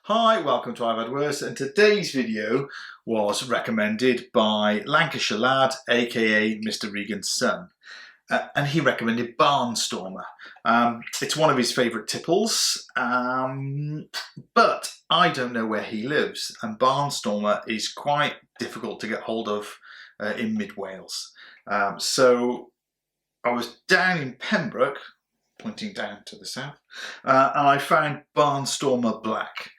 Hi, welcome to I've Had Worse, and today's video was recommended by Lancashire Lad, aka Mr. Regan's son, and he recommended Barnstormer. It's one of his favourite tipples, but I don't know where he lives, and Barnstormer is quite difficult to get hold of in mid-Wales. So I was down in Pembroke, pointing down to the south, and I found Barnstormer Black.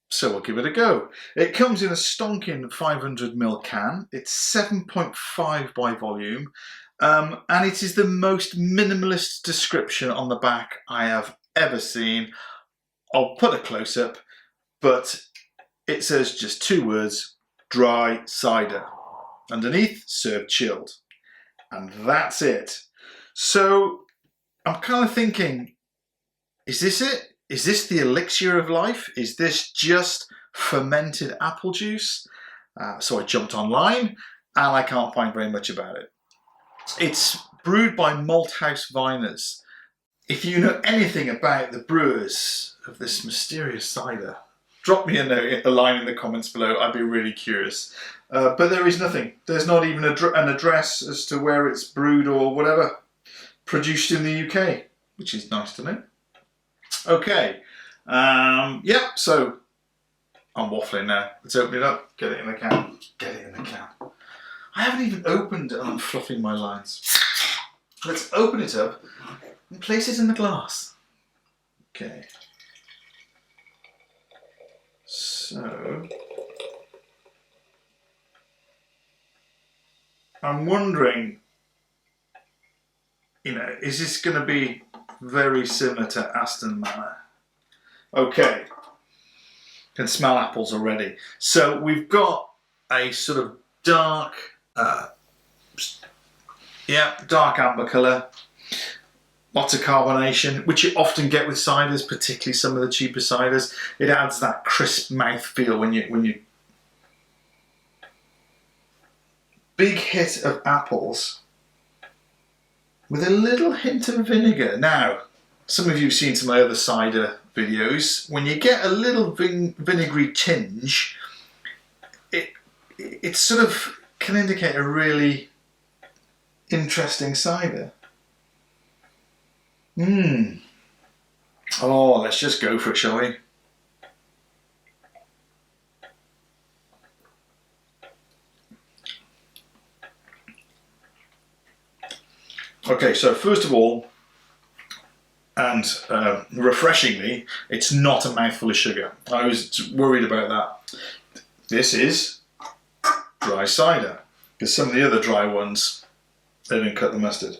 So we'll give it a go. It comes in a stonking 500ml can. It's 7.5 by volume, and it is the most minimalist description on the back I have ever seen. I'll put a close-up, but it says just two words: dry cider. Underneath, served chilled. And that's it. So I'm kind of thinking, is this it? Is this the elixir of life? Is this just fermented apple juice? So I jumped online and I can't find very much about it. It's brewed by Malthouse Viners. If you know anything about the brewers of this mysterious cider, drop me a line in the comments below. I'd be really curious. But there is nothing. There's not even an address as to where it's brewed or whatever. Produced in the UK, which is nice to know. Okay, yeah, so I'm waffling now. Let's open it up, get it in the can. Get it in the can. I haven't even opened it and I'm fluffing my lines. Let's open it up and place it in the glass. Okay. So, I'm wondering, is this going to be very similar to Aston Manor? Okay, can smell apples already. So we've got a sort of dark, dark amber colour. Lots of carbonation, which you often get with ciders, particularly some of the cheaper ciders. It adds that crisp mouthfeel when you. Big hit of apples with a little hint of vinegar. Now, some of you have seen some of my other cider videos. When you get a little vinegary tinge, it sort of can indicate a really interesting cider. Oh, let's just go for it, shall we? Okay, so first of all, and refreshingly, it's not a mouthful of sugar. I was worried about that. This is dry cider, because some of the other dry ones, they didn't cut the mustard.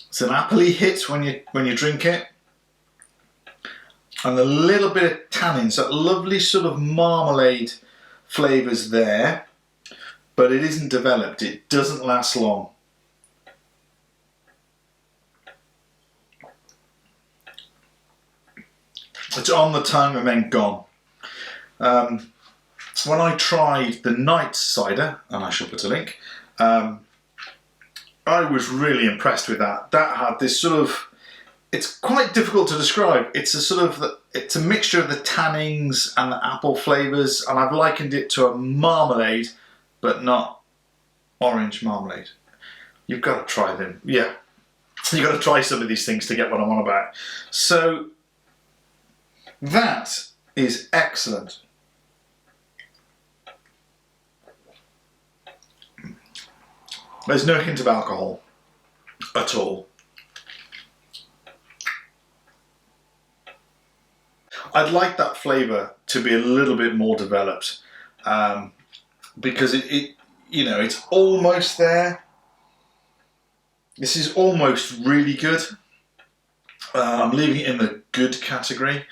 It's an appley hit when you drink it. And a little bit of tannins, that lovely sort of marmalade flavours there, but it isn't developed, it doesn't last long. It's on the tongue and then gone. When I tried the night cider, and I shall put a link, I was really impressed with that. That had this sort of, it's quite difficult to describe. It's it's a mixture of the tannins and the apple flavours, and I've likened it to a marmalade, but not orange marmalade. You've got to try them. Yeah, you've got to try some of these things to get what I'm on about. So that is excellent. There's no hint of alcohol at all. I'd like that flavour to be a little bit more developed, because it's almost there. This is almost really good. I'm leaving it in the good category,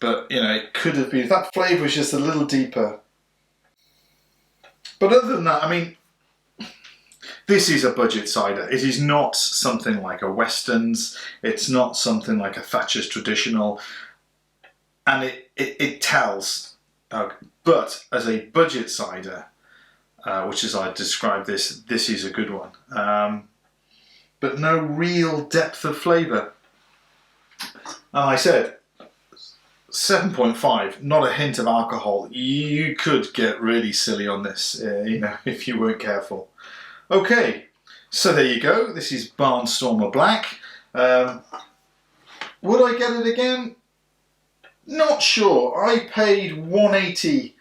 but it could have been, if that flavour was just a little deeper. But other than that, I mean, this is a budget cider. It is not something like a Weston's. It's not something like a Thatcher's Traditional. And it tells. But as a budget cider, which as I described this is a good one. But no real depth of flavour. And I said, 7.5, not a hint of alcohol. You could get really silly on this, you know, if you weren't careful. Okay, so there you go. This is Barnstormer Black. Would I get it again? Not sure. I paid $1.80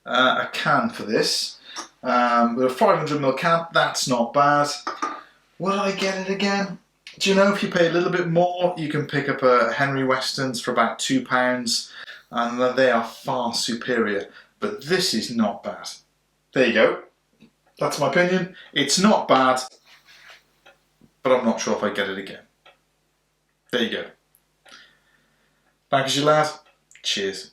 a can for this. With a 500ml can, that's not bad. Would I get it again? Do you know, if you pay a little bit more, you can pick up a Henry Weston's for about £2, and they are far superior. But this is not bad. There you go. That's my opinion. It's not bad, but I'm not sure if I get it again. There you go. Thank you, lad. Cheers.